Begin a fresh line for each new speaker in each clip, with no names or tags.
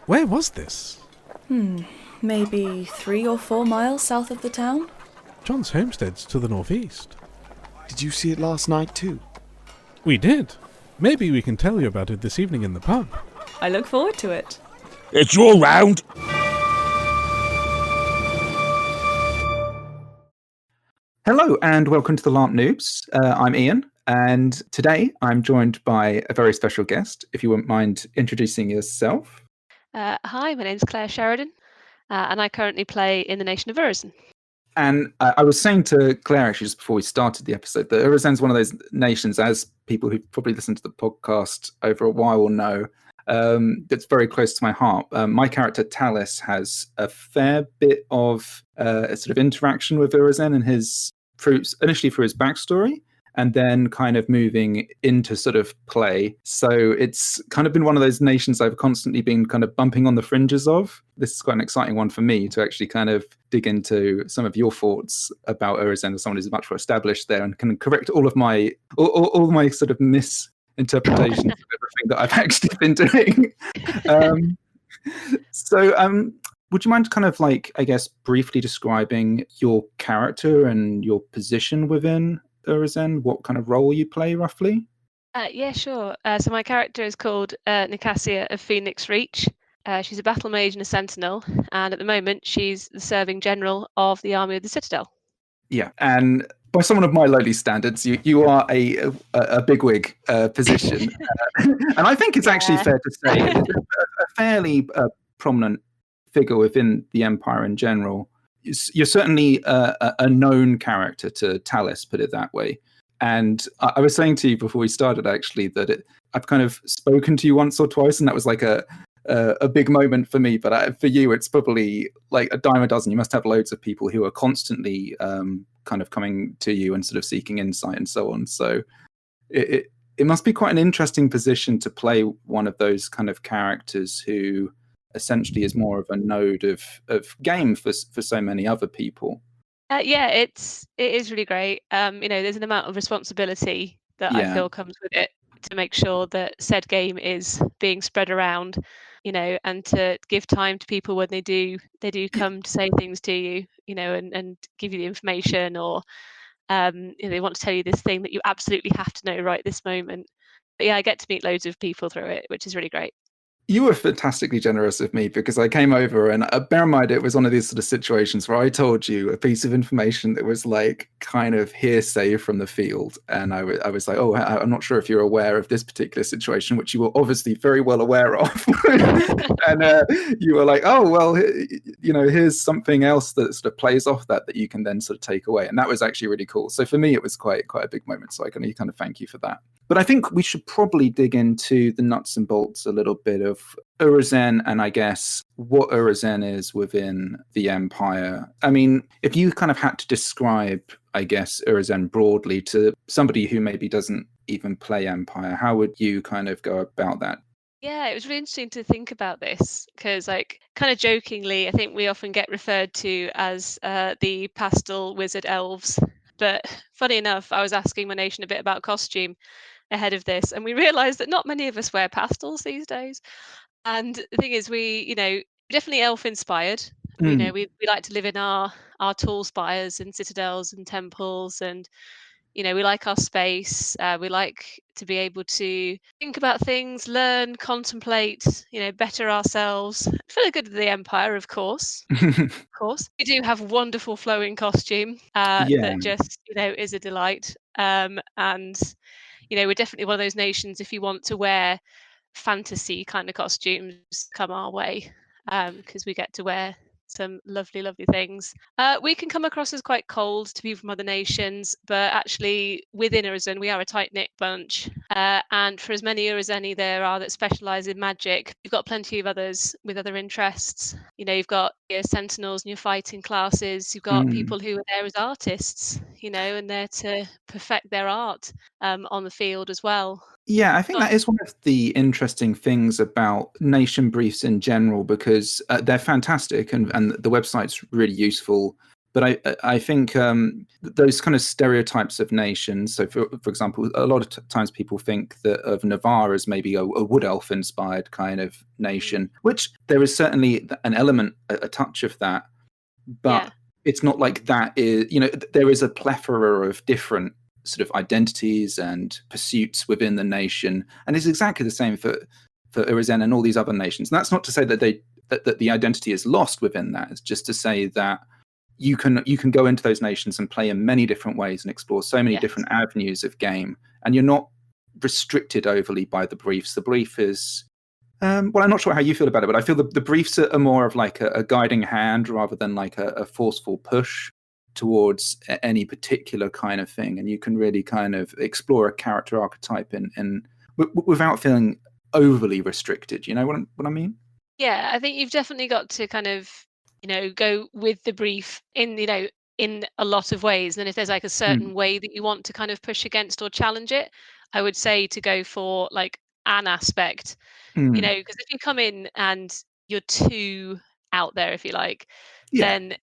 Where was this?
Maybe 3 or 4 miles south of the town?
John's homestead's to the northeast.
Did you see it last night too?
We did. Maybe we can tell you about it this evening in the pub.
I look forward to it.
It's your round!
Hello and welcome to the LARP Noobs. I'm Ian, and today I'm joined by a very special guest. If you wouldn't mind introducing yourself.
Hi, my name's Claire Sheridan, and I currently play in the Nation of Urizen.
And I was saying to Claire, actually, just before we started the episode, that Urizen's one of those nations, as people who've probably listened to the podcast over a while will know, that's very close to my heart. My character, Talus, has a fair bit of a sort of interaction with Urizen and initially through his backstory, and then kind of moving into sort of play. So it's kind of been one of those nations I've constantly been kind of bumping on the fringes of. This is quite an exciting one for me to actually kind of dig into some of your thoughts about Urizen as someone who's much more established there and can correct all of my all my sort of misinterpretations of everything that I've actually been doing. Would you mind kind of like, I guess, briefly describing your character and your position within Urizen? What kind of role you play, roughly?
Yeah, sure. So my character is called Nicasia of Phoenix Reach. She's a battle mage and a sentinel, and at the moment she's the serving general of the Army of the Citadel.
Yeah, and by someone of my lowly standards, you are a bigwig position, and I think it's actually fair to say it's a fairly prominent figure within the Empire in general. You're certainly a known character to Talus, put it that way. And I was saying to you before we started, actually, that I've kind of spoken to you once or twice, and that was like a big moment for me. But for you, it's probably like a dime a dozen. You must have loads of people who are constantly kind of coming to you and sort of seeking insight and so on. So it must be quite an interesting position to play one of those kind of characters who essentially is more of a node of game for so many other people.
Yeah, it is really great. There's an amount of responsibility that I feel comes with it to make sure that said game is being spread around, and to give time to people when they do come to say things to you, and give you the information, or they want to tell you this thing that you absolutely have to know right this moment. But yeah, I get to meet loads of people through it, which is really great.
You were fantastically generous of me, because I came over and bear in mind, it was one of these sort of situations where I told you a piece of information that was like kind of hearsay from the field. And I was like, oh, I'm not sure if you're aware of this particular situation, which you were obviously very well aware of. And you were like, oh, well, here's something else that sort of plays off that you can then sort of take away. And that was actually really cool. So for me, it was quite a big moment. So I can kind of thank you for that. But I think we should probably dig into the nuts and bolts a little bit of Urizen, and I guess what Urizen is within the Empire. I mean, if you kind of had to describe, I guess, Urizen broadly to somebody who maybe doesn't even play Empire, how would you kind of go about that?
Yeah, it was really interesting to think about this because, like, kind of jokingly, I think we often get referred to as the pastel wizard elves. But funny enough, I was asking my nation a bit about costume ahead of this, and we realised that not many of us wear pastels these days. And the thing is, we definitely elf inspired. We like to live in our tall spires and citadels and temples, and we like our space. We like to be able to think about things, learn, contemplate, better ourselves for the good of the Empire, of course. Of course, we do have wonderful flowing costume that just is a delight. And we're definitely one of those nations, if you want to wear fantasy kind of costumes, come our way, because we get to wear some lovely things. We can come across as quite cold to people from other nations, but actually within Urizen we are a tight-knit bunch, and for as many Urizeni there are that specialise in magic, you've got plenty of others with other interests. You've got your sentinels and your fighting classes, you've got people who are there as artists, and there to perfect their art on the field as well.
Yeah, I think that is one of the interesting things about nation briefs in general, because they're fantastic and the website's really useful But I think those kind of stereotypes of nations. So, for example, a lot of times people think that of Navarre as maybe a wood elf inspired kind of nation, which there is certainly an element, a touch of that, but
Yeah.
it's not like that is, there is a plethora of different sort of identities and pursuits within the nation, and it's exactly the same for Urizen and all these other nations. And that's not to say that that the identity is lost within that. It's just to say that you can go into those nations and play in many different ways and explore so many different avenues of game, and you're not restricted overly by the briefs. The brief is well, I'm not sure how you feel about it, but I feel the briefs are more of like a guiding hand rather than like a forceful push towards any particular kind of thing, and you can really kind of explore a character archetype without feeling overly restricted. You know what I mean?
Yeah, I think you've definitely got to kind of, go with the brief in, in a lot of ways. And if there's like a certain way that you want to kind of push against or challenge it, I would say to go for like an aspect, because if you come in and you're too out there, if you like, then,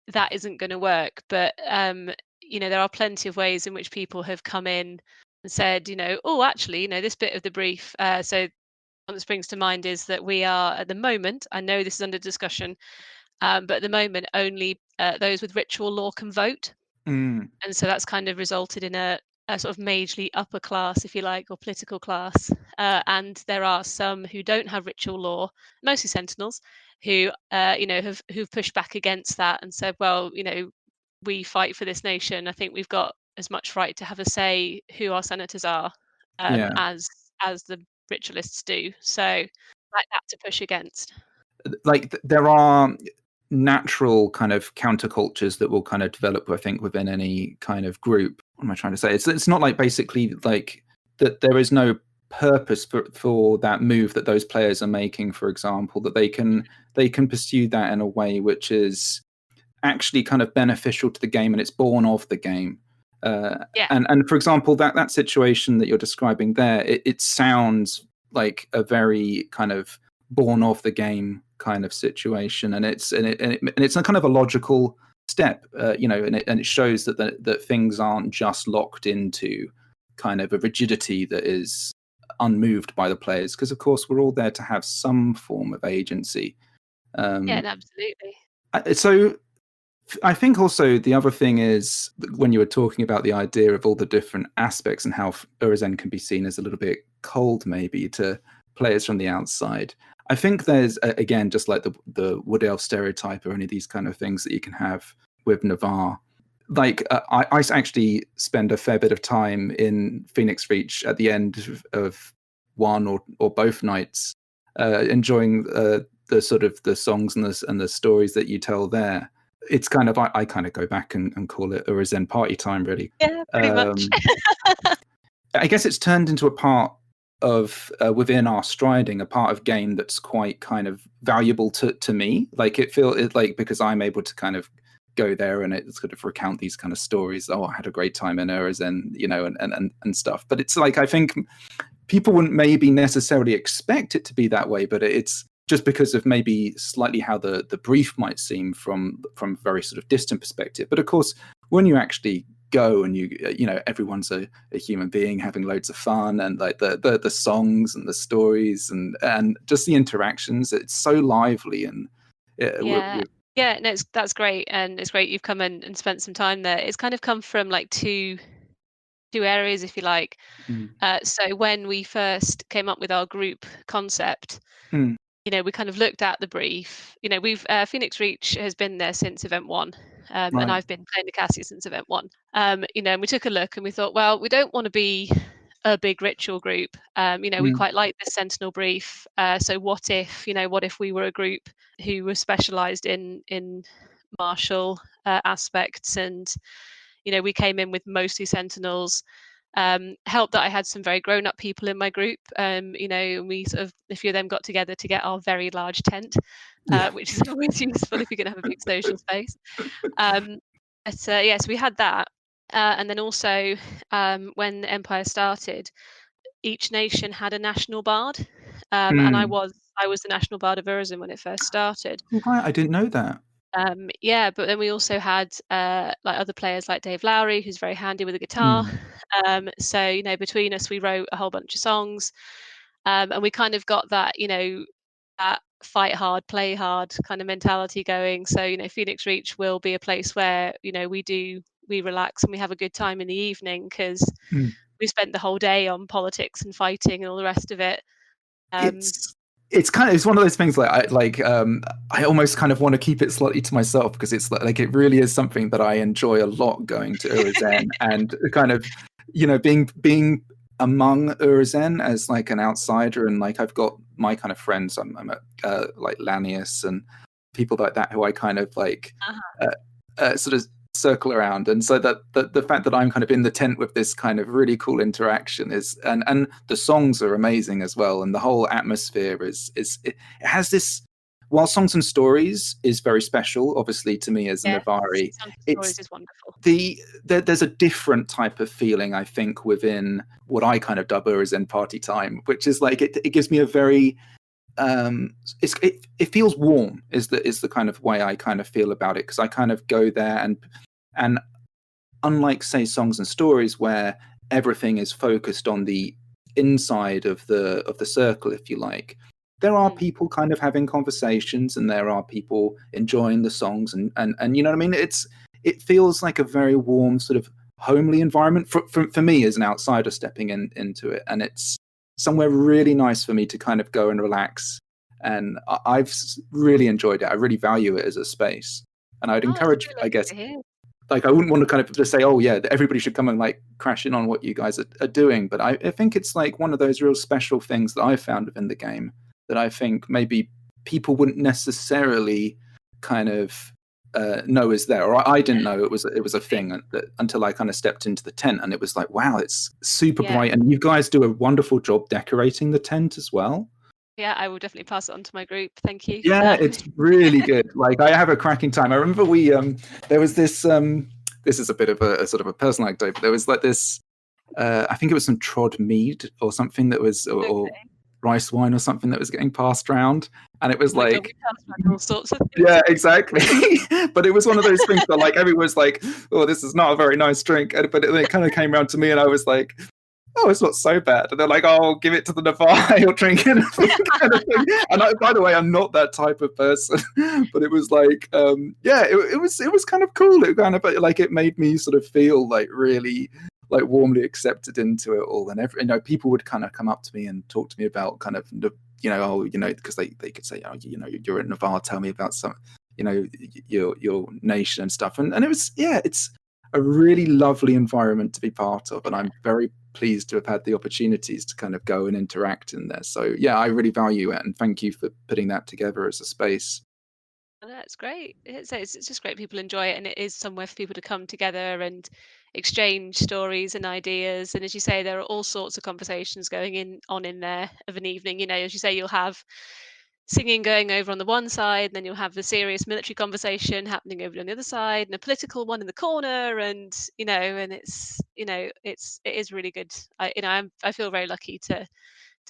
that isn't going to work. But, there are plenty of ways in which people have come in and said, oh, actually, this bit of the brief. So one that springs to mind is that we are at the moment, I know this is under discussion, but at the moment only those with ritual law can vote. And so that's kind of resulted in a sort of majorly upper class, if you like, or political class. And there are some who don't have ritual law, mostly Sentinels, who who've pushed back against that and said, well, we fight for this nation. I think we've got as much right to have a say who our senators are as the ritualists do. So like that to push against.
Like there are natural kind of countercultures that will kind of develop, I think, within any kind of group. What am I trying to say? It's not like basically like that there is no purpose for that move that those players are making, for example, that they can pursue that in a way which is actually kind of beneficial to the game and it's born of the game. And for example, that situation that you're describing there, it sounds like a very kind of born of the game kind of situation, and it's a kind of a logical step, and it shows that things aren't just locked into kind of a rigidity that is unmoved by the players, because of course we're all there to have some form of agency.
Absolutely.
So I think also the other thing is when you were talking about the idea of all the different aspects and how Urizen can be seen as a little bit cold maybe to players from the outside. I think there's, again, just like the Wood Elf stereotype or any of these kind of things that you can have with Navarre. Like, I actually spend a fair bit of time in Phoenix Reach at the end of one or both nights, enjoying the sort of the songs and the stories that you tell there. It's kind of, I kind of go back and call it Urizen party time, really.
Yeah, pretty much.
I guess it's turned into a part of within our striding, a part of game that's quite kind of valuable to me. Like because I'm able to kind of go there and it's sort of recount these kind of stories. Oh, I had a great time in Urizen, and stuff. But it's like, I think people wouldn't maybe necessarily expect it to be that way, but it's just because of maybe slightly how the brief might seem from a very sort of distant perspective. But of course, when you actually go and everyone's a human being having loads of fun, and like the songs and the stories and just the interactions, it's so lively. And
that's great, and it's great you've come and spent some time there. It's kind of come from like two areas, if you like. So when we first came up with our group concept, we kind of looked at the brief. We've Phoenix Reach has been there since event 1. And I've been playing the Cassie since event 1. And we took a look and we thought, well, we don't want to be a big ritual group. We quite like the Sentinel brief. So what if we were a group who were specialized in martial aspects, and we came in with mostly Sentinels. Helped that I had some very grown-up people in my group. We sort of a few of them got together to get our very large tent, which is always useful if you're going to have a big social space. So we had that, and then also when Empire started, each nation had a national bard, and I was the national bard of Urizen when it first started.
Right, I didn't know that.
Yeah, but then we also had like other players like Dave Lowry, who's very handy with the guitar. So between us, we wrote a whole bunch of songs, and we kind of got that that fight hard, play hard kind of mentality going. So Phoenix Reach will be a place where we relax and we have a good time in the evening because
Mm.
we spent the whole day on politics and fighting and all the rest of it.
It's one of those things I almost kind of want to keep it slightly to myself because it's like it really is something that I enjoy a lot going to Urizen and kind of being among Urizen as like an outsider, and like I've got my kind of friends. I'm at like Lanius and people like that who I kind of like sort of circle around, and so that the fact that I'm kind of in the tent with this kind of really cool interaction is, and the songs are amazing as well, and the whole atmosphere it has this. While Songs and Stories is very special, obviously to me as a Navari,
Songs and Stories is wonderful.
There's a different type of feeling I think within what I kind of dub as in party time, which is like it gives me a very it feels warm is the kind of way I kind of feel about it, because I kind of go there and unlike say Songs and Stories where everything is focused on the inside of the circle, if you like, there are people kind of having conversations and there are people enjoying the songs and you know what I mean, it feels like a very warm sort of homely environment for me as an outsider stepping into it, and it's somewhere really nice for me to kind of go and relax, and I've really enjoyed it. I really value it as a space, and I'd encourage, I guess, like I wouldn't want to kind of just say, oh yeah, everybody should come and like crash in on what you guys are doing, but I think it's like one of those real special things that I've found within the game that I think maybe people wouldn't necessarily kind of know is there, or I didn't know it was a thing until I kind of stepped into the tent, and it was like, wow, it's super bright, and you guys do a wonderful job decorating the tent as well.
Yeah, I will definitely pass it on to my group. Thank you.
Yeah, it's really good. Like I have a cracking time. I remember we there was this this is a bit of a sort of a personal anecdote, but there was like this I think it was some trod mead or something that was or rice wine or something that was getting passed around, and it was like
all sorts of things.
Yeah, exactly. But it was one of those things that like everyone was like, oh, this is not a very nice drink, but it kind of came around to me and I was like, oh, it's not so bad, and they're like, oh, give it to the Navar, you'll drink it kind of thing. And by the way, I'm not that type of person, but it was like it was kind of cool. It kind of like it made me sort of feel like really like warmly accepted into it all, and people would kind of come up to me and talk to me about kind of because they could say, oh, you're in Navarre, tell me about some your nation and stuff, and it was it's a really lovely environment to be part of, and I'm very pleased to have had the opportunities to kind of go and interact in there. So yeah, I really value it, and thank you for putting that together as a space.
That's great. It's just great people enjoy it, and it is somewhere for people to come together and exchange stories and ideas. And as you say, there are all sorts of conversations going on in there of an evening. As you say, you'll have singing going over on the one side, and then you'll have the serious military conversation happening over on the other side, and a political one in the corner, and and it is really good. I feel very lucky to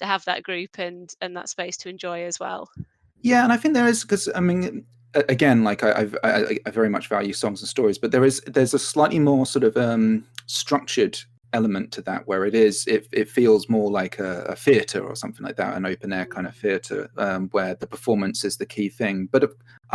have that group and that space to enjoy as well.
Yeah, and I think there is, because I mean, again, like I very much value Songs and Stories, but there's a slightly more sort of structured element to that, where it feels more like a theatre or something like that, an open air kind of theatre, where the performance is the key thing. But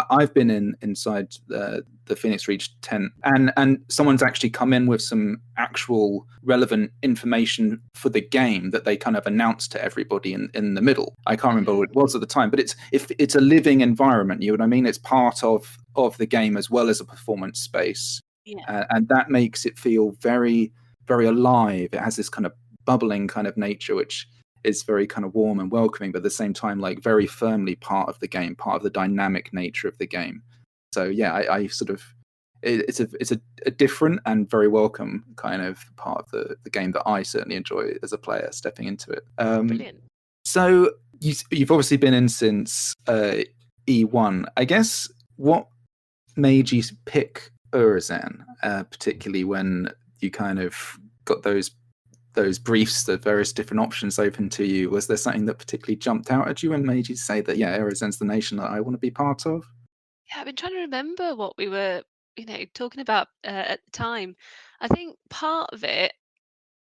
I've been inside the Phoenix Reach tent, and someone's actually come in with some actual relevant information for the game that they kind of announced to everybody in the middle. I can't remember what it was at the time, but it's a living environment. You know what I mean? It's part of the game as well as a performance space, and that makes it feel very, very alive. It has this kind of bubbling kind of nature, which is very kind of warm and welcoming, but at the same time, like very firmly part of the game, part of the dynamic nature of the game. So yeah, I sort of, it's a different and very welcome kind of part of the game that I certainly enjoy as a player stepping into it.
Brilliant.
So you've obviously been in since E1. I guess what made you pick Urizen, particularly when you kind of got those briefs, the various different options open to you? Was there something that particularly jumped out at you and made you say that, yeah, Urizen's the nation that I want to be part of?
Yeah, I've been trying to remember what we were, talking about at the time. I think part of it,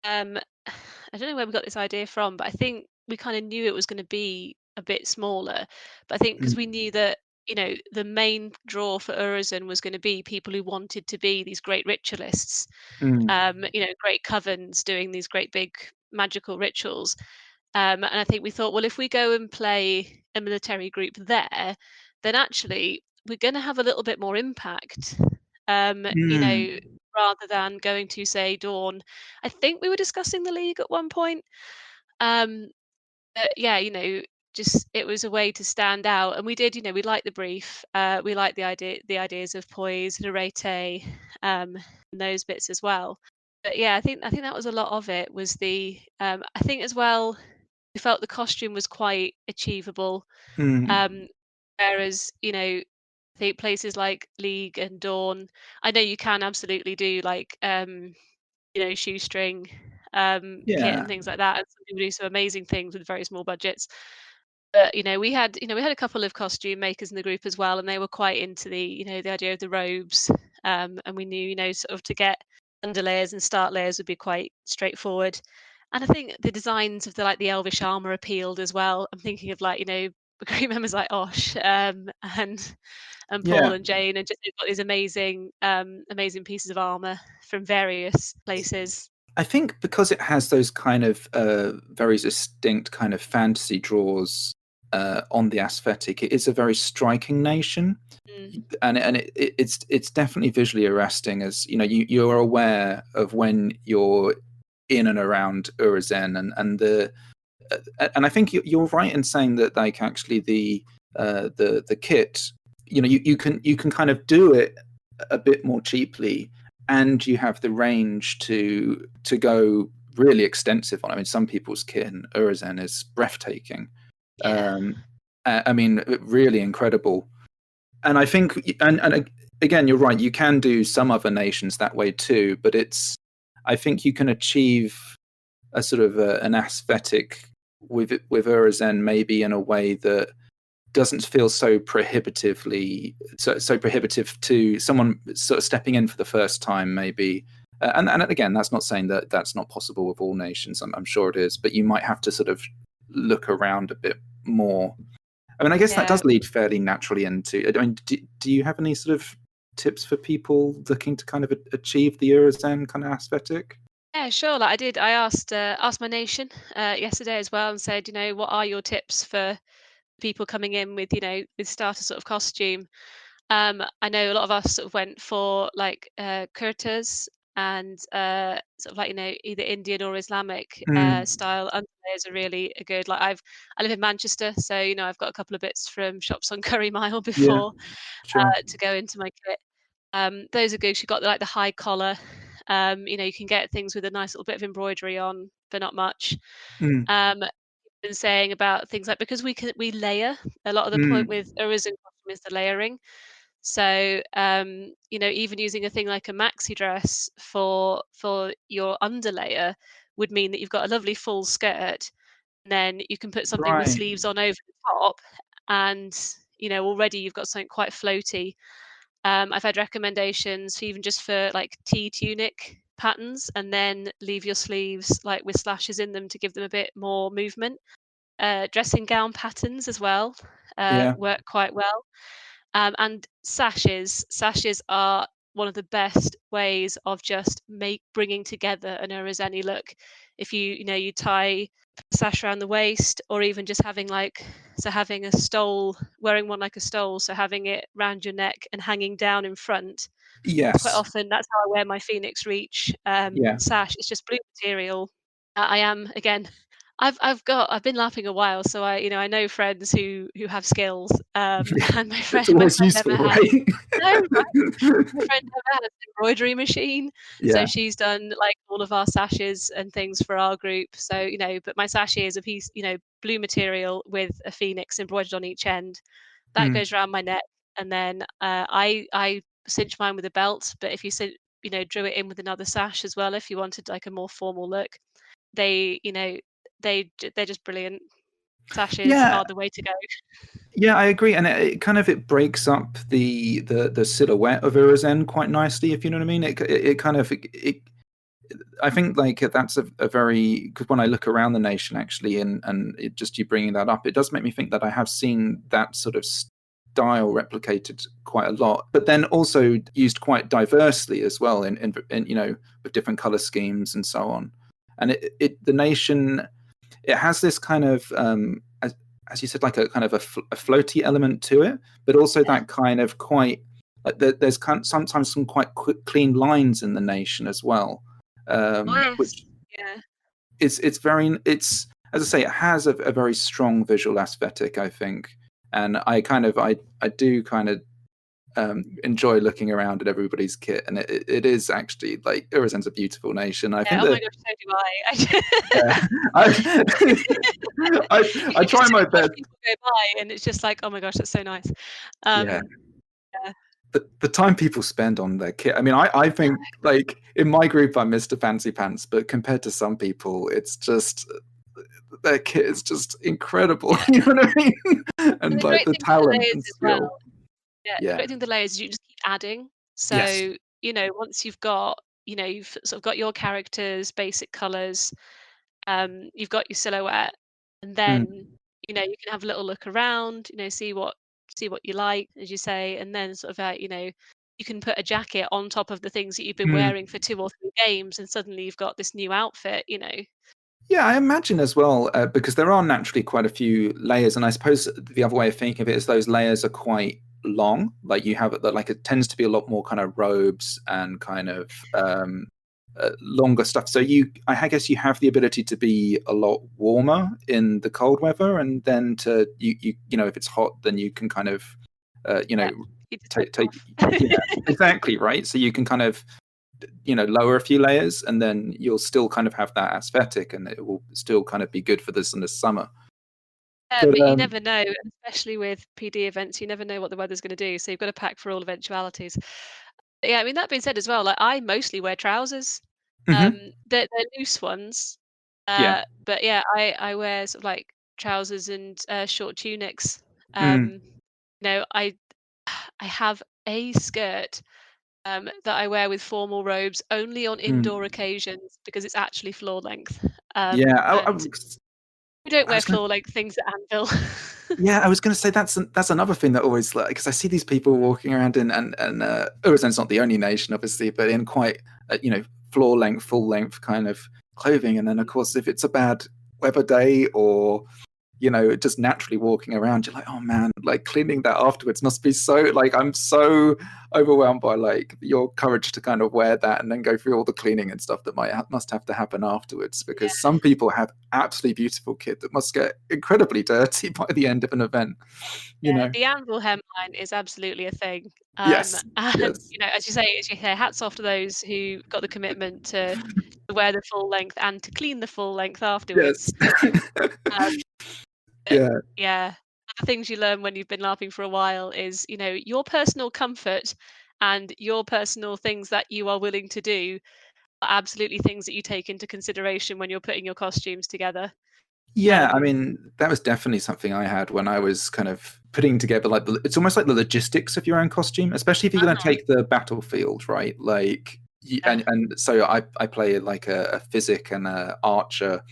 um, I don't know where we got this idea from, but I think we kind of knew it was going to be a bit smaller. But I think because we knew that, the main draw for Urizen was going to be people who wanted to be these great ritualists,
Mm,
great covens doing these great big magical rituals. And I think we thought, well, if we go and play a military group there, then actually we're going to have a little bit more impact. Um, you
mm,
know, rather than going to say Dawn. I think we were discussing the league at one point. Um, but yeah, just it was a way to stand out, and we did. We liked the brief. We liked the ideas of poise, narrate, and those bits as well. But yeah, I think that was a lot of it. Was the I think as well we felt the costume was quite achievable.
mm.
Um, whereas, I think places like League and Dawn, I know you can absolutely do like shoestring kit and
Yeah.
things like that. And some people do some amazing things with very small budgets. But we had a couple of costume makers in the group as well, and they were quite into the idea of the robes. And we knew, sort of to get underlayers and start layers would be quite straightforward. And I think the designs of the elvish armor appealed as well. I'm thinking of group members like Osh, and Paul
Yeah.
and Jane, and just they've got these amazing pieces of armor from various places.
I think because it has those kind of very distinct kind of fantasy draws on the aesthetic, it is a very striking nation,
Mm,
and it's definitely visually arresting. As you're aware of when you're in and around Urizen, and I think you're right in saying that like actually the kit, you can kind of do it a bit more cheaply, and you have the range to go really extensive on. I mean, some people's kit in Urizen is breathtaking.
yeah.
I mean, really incredible. And I think, and again, you're right. You can do some other nations that way too, but I think you can achieve a sort of an aesthetic with Urizen maybe in a way that doesn't feel so prohibitive to someone sort of stepping in for the first time maybe. And again, that's not saying that that's not possible with all nations. I'm sure it is, but you might have to sort of look around a bit more. I mean, I guess that
Yeah.
does lead fairly naturally into. I mean, do you have any sort of tips for people looking to kind of achieve the Eurozone kind of aesthetic?
Yeah, sure. Like I did, I asked my nation yesterday as well, and said, what are your tips for people coming in with, with starter sort of costume? I know a lot of us sort of went for like kurtas and sort of like either Indian or Islamic
Mm,
style underlayers are really good. I live in Manchester, so I've got a couple of bits from shops on Curry Mile
yeah,
before
sure.
to go into my kit. Those are good. You've got the high collar. You can get things with a nice little bit of embroidery on, but not much.
Mm,
Um, been saying about things like because we layer a lot of the point
mm,
with Arisen costume is the layering. So even using a thing like a maxi dress for your underlayer would mean that you've got a lovely full skirt, and then you can put something with
right.
sleeves on over the top, and already you've got something quite floaty. I've had recommendations for even just for like T tunic patterns, and then leave your sleeves like with slashes in them to give them a bit more movement. Dressing gown patterns as well
Yeah.
work quite well. And sashes are one of the best ways of just bringing together an Urizeni look. If you tie a sash around the waist, or even just having a stole, wearing one like a stole, so having it round your neck and hanging down in front. Quite
Yes.
often, that's how I wear my Phoenix Reach
Yeah.
sash. It's just blue material. I am again. I've been lapping a while, so I know friends who have skills.
Yeah.
And
It's always
my friend
useful,
never had.
right?
No, right? My friend never had an embroidery machine, so
Yeah.
she's done like all of our sashes and things for our group. So but my sachet is a piece, blue material with a phoenix embroidered on each end. That
Mm.
goes around my neck, and then I cinch mine with a belt. But if you drew it in with another sash as well, if you wanted like a more formal look, they, they're just brilliant. Sashes
Yeah,
are the way to go.
yeah, I agree, and it breaks up the silhouette of Urizen quite nicely, if you know what I mean. I think like that's a very, because when I look around the nation actually, and just you bringing that up, it does make me think that I have seen that sort of style replicated quite a lot, but then also used quite diversely as well in with different color schemes and so on. And the nation, it has this kind of as you said, like a kind of a floaty element to it, but also that kind of quite like there's sometimes some quite clean lines in the nation as well, which
Yeah.
it's very, it's, as I say, it has a very strong visual aesthetic, I think, and I do kind of enjoy looking around at everybody's kit, and it is actually like Urizen's a beautiful nation. I think
Oh my gosh, so do I.
yeah, I
You
try
just
my
watch
best.
people go by, and it's just like, oh my gosh, that's so nice.
Yeah.
Yeah.
The time people spend on their kit. I mean, I think like in my group I'm Mr. Fancy Pants, but compared to some people, it's just their kit is just incredible. You know what I mean? And
the
like
great
the
thing with the
talent
layers
and
as well.
skill.
Yeah, the
Yeah.
great thing with the layers is you just keep adding.
Yes.
So, once you've got, you've sort of got your characters, basic colours, you've got your silhouette, and
Mm,
then, you can have a little look around, see what you like, as you say, and then sort of you can put a jacket on top of the things that you've been
mm.
wearing for 2 or 3 games, and suddenly you've got this new outfit.
Yeah, I imagine as well, because there are naturally quite a few layers, and I suppose the other way of thinking of it is those layers are quite long. Like you have it, like it tends to be a lot more kind of robes and kind of longer stuff. So I guess you have the ability to be a lot warmer in the cold weather, and then if it's hot, then you can kind of
Yeah, you just
take
off.
yeah, exactly, right. So you can kind of lower a few layers, and then you'll still kind of have that aesthetic, and it will still kind of be good for this in the summer.
Yeah,
But
but you never know, and especially with PD events, you never know what the weather's going to do. So you've got to pack for all eventualities. Yeah, I mean, that being said as well, like I mostly wear trousers.
mhm,
They're loose ones.
yeah,
But yeah, I wear sort of like trousers and short tunics.
mm,
I I have a skirt that I wear with formal robes only on
mm,
indoor occasions because it's actually floor length.
yeah.
And we don't
I
wear
was gonna
floor length things at Anvil.
Yeah, I was going to say that's another thing that always, like, because I see these people walking around in, and Urizen's not the only nation, obviously, but in quite floor length, full length kind of clothing, and then of course if it's a bad weather day, or just naturally walking around, you're like, oh man, like cleaning that afterwards must be so, like, I'm so overwhelmed by like your courage to kind of wear that and then go through all the cleaning and stuff that must have to happen afterwards,
Yeah.
because some people have absolutely beautiful kit that must get incredibly dirty by the end of an event. you
Yeah,
know
the Anvil hemline is absolutely a thing.
yes,
And
yes,
as you say, hats off to those who got the commitment to wear the full length and to clean the full length afterwards.
yes.
Um, but
Yeah,
yeah, the things you learn when you've been LARPing for a while is, your personal comfort and your personal things that you are willing to do are absolutely things that you take into consideration when you're putting your costumes together.
yeah, I
Um,
mean, that was definitely something I had when I was kind of putting together, like, it's almost like the logistics of your own costume, especially if you're going to take the battlefield, right? Like,
yeah,
and so I play like a physic and a archer,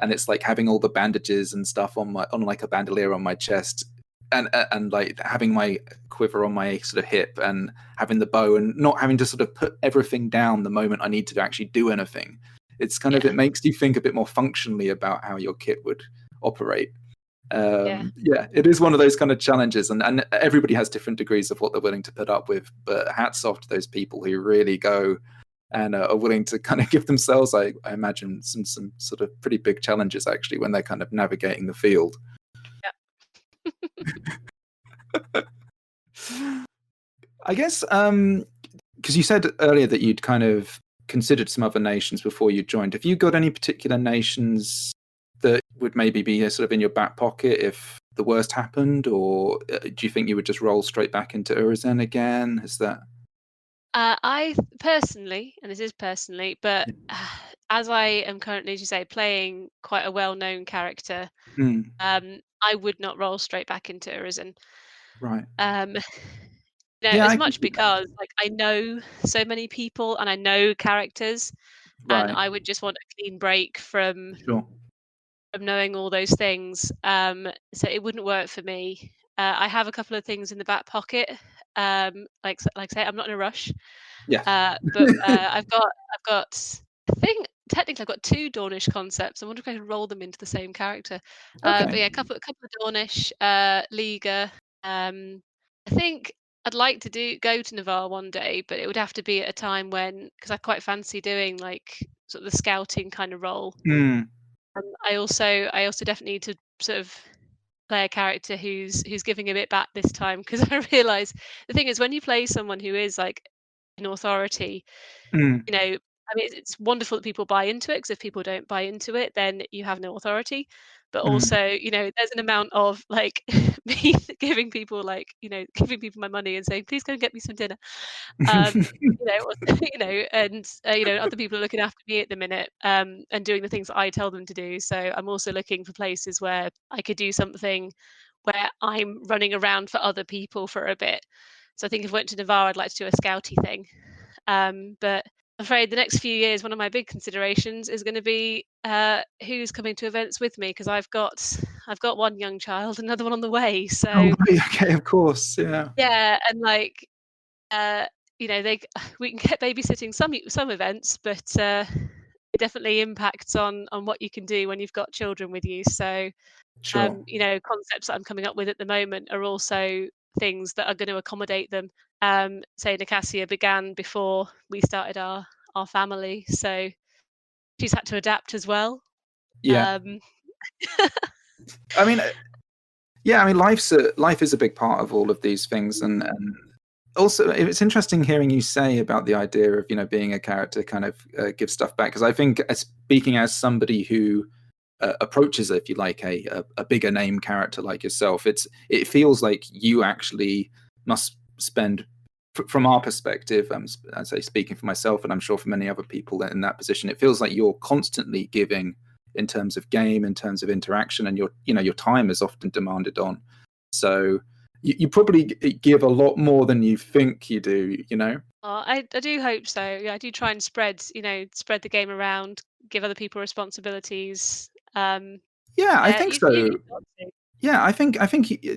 and it's like having all the bandages and stuff on like a bandolier on my chest, and like having my quiver on my sort of hip, and having the bow, and not having to sort of put everything down the moment I need to actually do anything. It's kind of,
yeah,
it makes you think a bit more functionally about how your kit would operate.
yeah.
Yeah, it is one of those kind of challenges, and everybody has different degrees of what they're willing to put up with. But hats off to those people who really go and are willing to kind of give themselves, I imagine, some sort of pretty big challenges actually when they're kind of navigating the field. I guess because you said earlier that you'd kind of considered some other nations before you joined. Have you got any particular nations that would maybe be sort of in your back pocket if the worst happened, or do you think you would just roll straight back into Urizen again? Is that
I personally, and this is personally, but as I am currently, as you say, playing quite a well-known character,
Mm,
I would not roll straight back into Urizen.
right.
Um,
Yeah,
as
I can
much
see that.
because like I know so many people and I know characters, and
Right.
I would just want a clean break
Sure.
from knowing all those things. So it wouldn't work for me. I have a couple of things in the back pocket. Like I say, I'm not in a rush.
Yeah.
But I've got I think technically I've got two Dornish concepts. I wonder if I can roll them into the same character. But
Okay.
yeah, a couple of Dornish, Liga. I think I'd like to go to Navarre one day, but it would have to be at a time when, because I quite fancy doing like sort of the scouting kind of role.
Mm,
I also definitely need to sort of play a character who's giving a bit back this time, because I realise the thing is when you play someone who is like an authority,
mm,
I mean, it's wonderful that people buy into it, because if people don't buy into it, then you have no authority. But
mm.
also, there's an amount of like me giving people giving people my money and saying, please go and get me some dinner. Um, and other people are looking after me at the minute, and doing the things that I tell them to do. So I'm also looking for places where I could do something where I'm running around for other people for a bit. So I think if I went to Navarre, I'd like to do a scouty thing. But I'm afraid the next few years, one of my big considerations is going to be who's coming to events with me, because I've got one young child, another one on the way.
Oh,
So
right. Okay. Of course. Yeah.
yeah, and like uh, they we can get babysitting some events, but it definitely impacts on what you can do when you've got children with you. So
Sure.
concepts that I'm coming up with at the moment are also things that are going to accommodate them. Say Nicasia began before we started our family, so she's had to adapt as well.
Yeah.
Um,
I mean, yeah. I mean, life is a big part of all of these things, and also it's interesting hearing you say about the idea of being a character kind of gives stuff back, because I think, speaking as somebody who approaches, if you like, a bigger name character like yourself, it feels like you actually must spend, from our perspective, I say speaking for myself, and I'm sure for many other people in that position, it feels like you're constantly giving in terms of game, in terms of interaction, and your time is often demanded on. So you probably give a lot more than you think you do.
I do hope so. Yeah, I do try and spread the game around, give other people responsibilities.
Yeah, I
Yeah,
think
you've
so.
got to.
Yeah, I think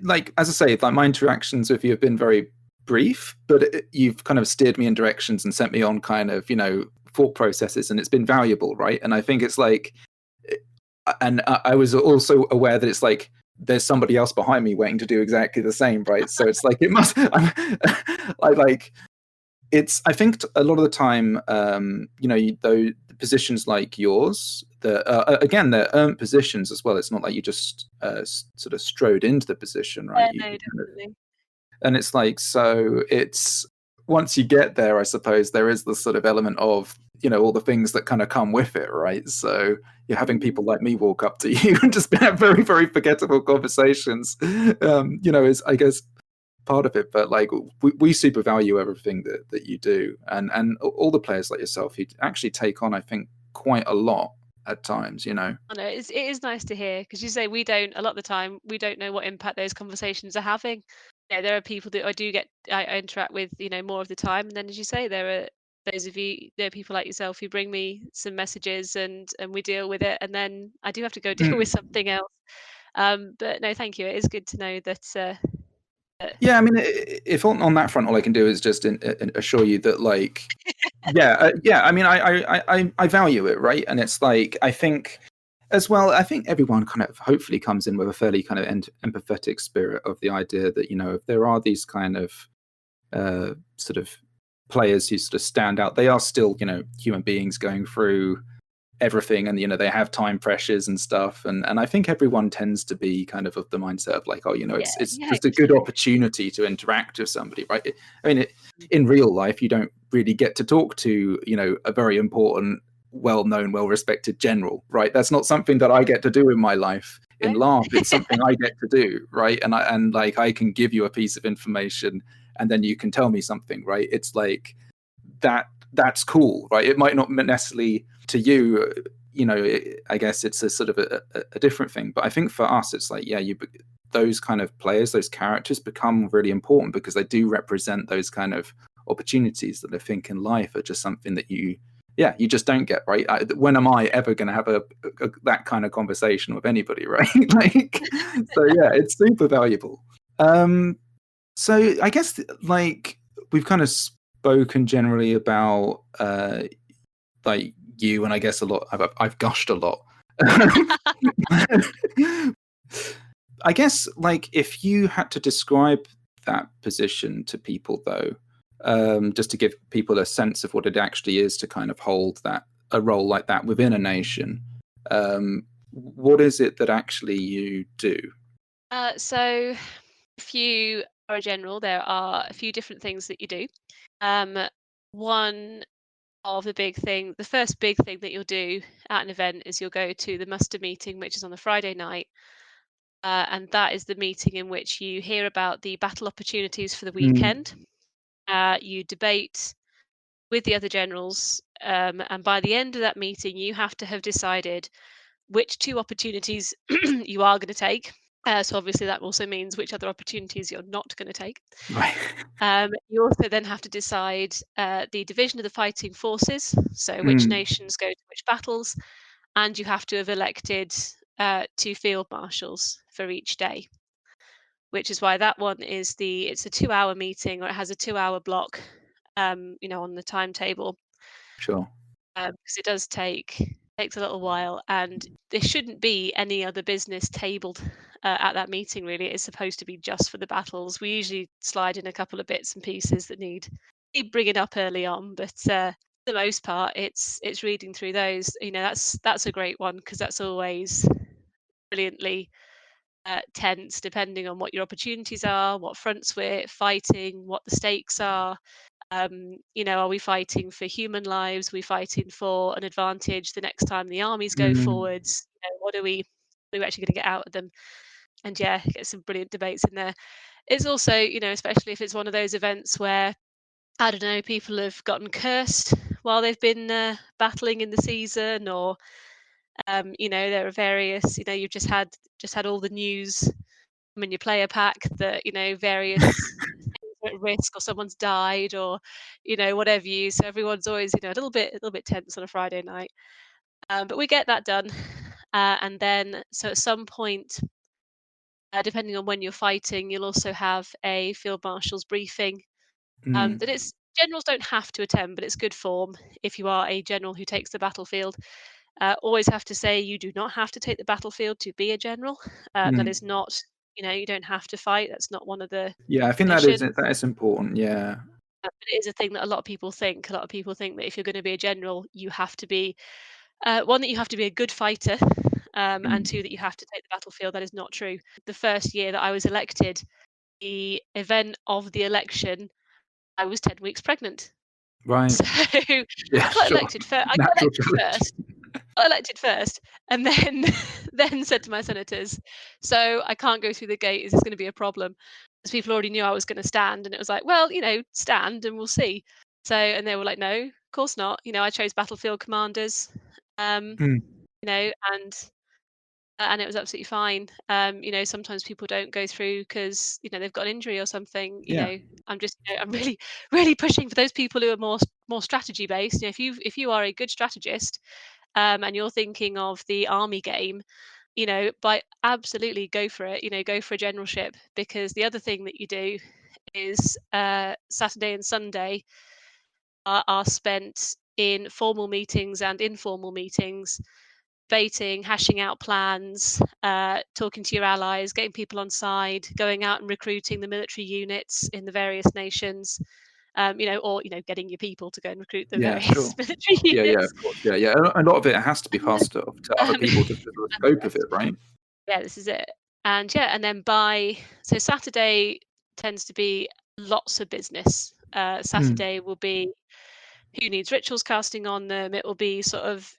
like, as I say, like, my interactions with you have been very brief, but you've kind of steered me in directions and sent me on kind of thought processes, and it's been valuable, right? And I think it's like, and I was also aware that it's like there's somebody else behind me waiting to do exactly the same, right? So it's like it must. I like it's. I think a lot of the time, though, positions like yours, again, they're earned positions as well. It's not like you just sort of strode into the position, right?
Yeah,
You
no,
kind of,
definitely.
and it's like, so it's, once you get there, I suppose there is the sort of element of all the things that kind of come with it, right? So you're having people like me walk up to you and just have very, very forgettable conversations, is, I guess, part of it. But like, we super value everything that you do, and all the players like yourself who actually take on, I think, quite a lot at times.
I know it is nice to hear, because you say a lot of the time we don't know what impact those conversations are having. Yeah, there are people that I interact with, more of the time, and then, as you say, there are people like yourself who bring me some messages, and we deal with it, and then I do have to go deal with
Mm.
something else. But no, thank you. It is good to know that.
Yeah, I mean, if on that front, all I can do is just assure you that, like, yeah. I mean, I value it, right? And it's like, I think as well, I think everyone kind of hopefully comes in with a fairly kind of empathetic spirit of the idea that if there are these kind of sort of players who sort of stand out, they are still human beings going through everything, and they have time pressures and stuff, and I think everyone tends to be kind of the mindset of like, oh,
Yeah,
it's
yeah,
just a good opportunity to interact with somebody, right? I mean, in real life, you don't really get to talk to a very important, well-known, well-respected general, right? That's not something that I get to do in my life. In
right?
LARP, it's something I get to do, right? And like, I can give you a piece of information, and then you can tell me something, right? It's like that's cool, right? It might not necessarily to you, I guess it's a sort of a different thing. But I think for us, it's like, those kind of players, those characters become really important because they do represent those kind of opportunities that I think in life are just something that you just don't get, right? When am I ever going to have that kind of conversation with anybody, right? So it's super valuable. So I guess we've kind of spoken generally about you, and I guess a lot. I've gushed a lot. I guess if you had to describe that position to people, though, just to give people a sense of what it actually is to kind of hold a role like that within a nation, what is it that actually you do?
So if you are a general, there are a few different things that you do. One of the first big thing that you'll do at an event is you'll go to the muster meeting, which is on the Friday night. And that is the meeting in which you hear about the battle opportunities for the weekend. You debate with the other generals, and by the end of that meeting, you have to have decided which 2 opportunities you are going to take. So obviously that also means which other opportunities you're not going to take.
Right.
You also then have to decide the division of the fighting forces, so which nations go to which battles, and you have to have elected 2 field marshals for each day, which is why that one is it's a 2-hour meeting, or it has a 2-hour block, on the timetable.
Sure.
Because it does takes a little while, and there shouldn't be any other business tabled at that meeting. Really, it is supposed to be just for the battles. We usually slide in a couple of bits and pieces that need bringing up early on, but for the most part, it's reading through those. That's a great one because that's always brilliantly tense, depending on what your opportunities are, what fronts we're fighting, what the stakes are. Are we fighting for human lives? Are we fighting for an advantage the next time the armies go forwards? What are we actually going to get out of them? And get some brilliant debates in there. It's also, especially if it's one of those events where, I don't know, people have gotten cursed while they've been battling in the season, or there are various, you've just had all the news in your player pack that various things are at risk, or someone's died, or whatever you. So everyone's always a little bit tense on a Friday night, but we get that done, and then so at some point, depending on when you're fighting, you'll also have a field marshal's briefing. That it's generals don't have to attend, but it's good form if you are a general who takes the battlefield. Always have to say you do not have to take the battlefield to be a general. That is not, you don't have to fight. That's not one of the
I think that is important. Yeah.
But it is a thing that a lot of people think. A lot of people think that if you're going to be a general, you have to be one, that you have to be a good fighter, and 2, that you have to take the battlefield. That is not true. The first year that I was elected, the event of the election, I was 10 weeks pregnant.
Right.
So I got elected first. Got elected first, and then said to my senators, "So I can't go through the gate. Is this going to be a problem?" Because people already knew I was going to stand, and it was like, "Well, stand and we'll see." So, and they were like, "No, of course not." I chose battlefield commanders, and it was absolutely fine. Sometimes people don't go through because they've got an injury or something. I'm just I'm really really pushing for those people who are more strategy based. If you are a good strategist, and you're thinking of the army game, by absolutely go for it. Go for a generalship, because the other thing that you do is Saturday and Sunday are spent in formal meetings and informal meetings, debating, hashing out plans, talking to your allies, getting people on side, going out and recruiting the military units in the various nations, or getting your people to go and recruit the various military units.
Of course. A lot of it has to be passed off to other people to the scope of it, right?
Yeah, this is it. And then so Saturday tends to be lots of business. Saturday will be who needs rituals casting on them. It will be sort of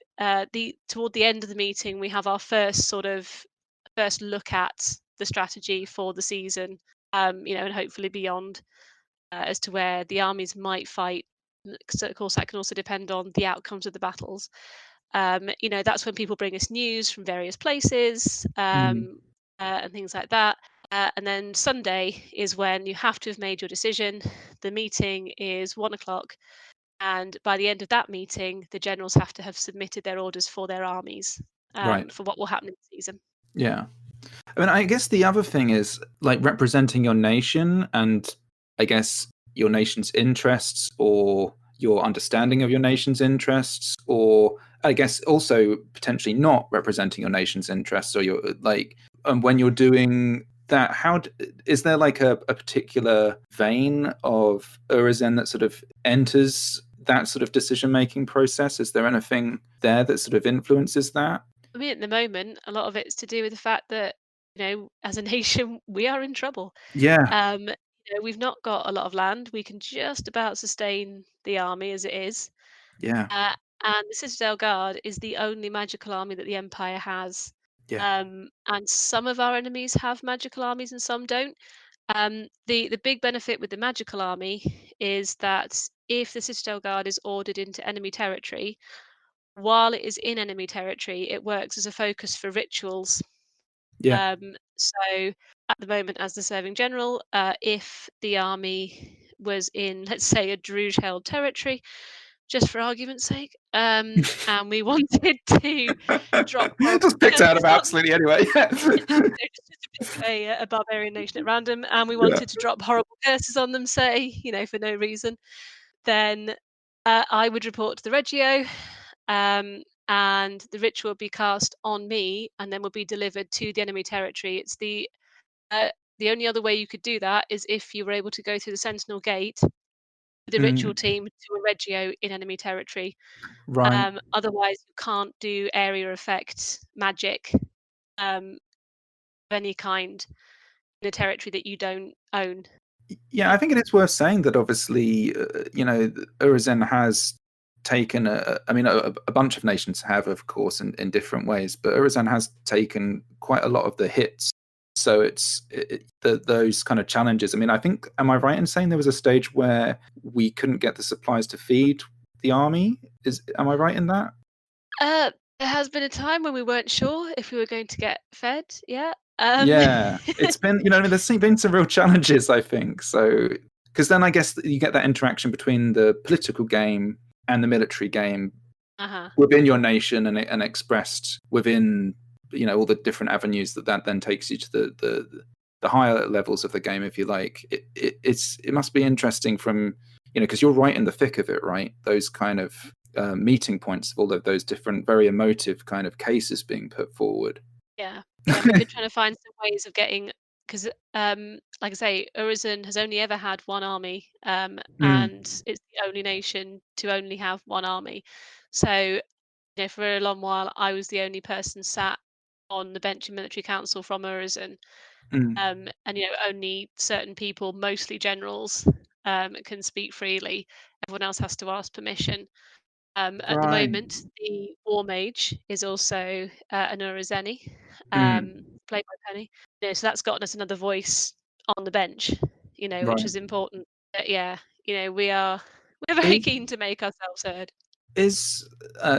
toward the end of the meeting, we have our first look at the strategy for the season, and hopefully beyond, as to where the armies might fight. So of course that can also depend on the outcomes of the battles. That's when people bring us news from various places, and things like that. And then Sunday is when you have to have made your decision. The meeting is 1 o'clock, and by the end of that meeting, the generals have to have submitted their orders for their armies,
Right.
for what will happen in the season.
Yeah. I mean, I guess the other thing is like representing your nation and I guess your nation's interests or your understanding of your nation's interests, or I guess also potentially not representing your nation's interests or your like, when you're doing that, is there like a particular vein of Urizen that sort of enters that sort of decision-making process? Is there anything there that sort of influences that?
I mean, at the moment, a lot of it's to do with the fact that, as a nation, we are in trouble.
Yeah.
We've not got a lot of land. We can just about sustain the army as it is.
Yeah.
Uh, and the Citadel Guard is the only magical army that the Empire has.
Yeah.
And some of our enemies have magical armies and some don't. The big benefit with the magical army is that if the Citadel Guard is ordered into enemy territory, while it is in enemy territory, it works as a focus for rituals.
Yeah.
So at the moment, as the serving general, if the army was in, let's say, a Druge-held territory, just for argument's sake, and we wanted to drop
Just picked out of absolutely anyway.
just pick a barbarian nation at random, and we wanted to drop horrible curses on them, say, for no reason, then I would report to the Regio, and the ritual would be cast on me, and then would be delivered to the enemy territory. It's the only other way you could do that is if you were able to go through the Sentinel Gate with the ritual team to a Regio in enemy territory.
Right.
Otherwise, you can't do area effect magic of any kind in a territory that you don't own.
Yeah, I think it is worth saying that obviously, Urizen has taken a bunch of nations have, of course, in different ways, but Urizen has taken quite a lot of the hits. So it's those kind of challenges. I mean, I think, am I right in saying there was a stage where we couldn't get the supplies to feed the army? Am I right in that?
There has been a time when we weren't sure if we were going to get fed. Yeah.
Yeah, it's been, there's been some real challenges, I think. So, because then I guess you get that interaction between the political game and the military game within your nation and expressed within, all the different avenues that then takes you to the higher levels of the game, if you like. It must be interesting from, because you're right in the thick of it, right? Those kind of meeting points of all of those different, very emotive kind of cases being put forward.
Yeah, we've been trying to find some ways of getting, because, like I say, Urizen has only ever had one army, and it's the only nation to only have one army. So, for a long while, I was the only person sat on the bench in military council from Urizen, and only certain people, mostly generals, can speak freely. Everyone else has to ask permission. At the
Right.
moment, the War Mage is also an Urizeni, played by Penny. So that's gotten us another voice on the bench, which
Right.
is important. But yeah, we're very keen to make ourselves heard.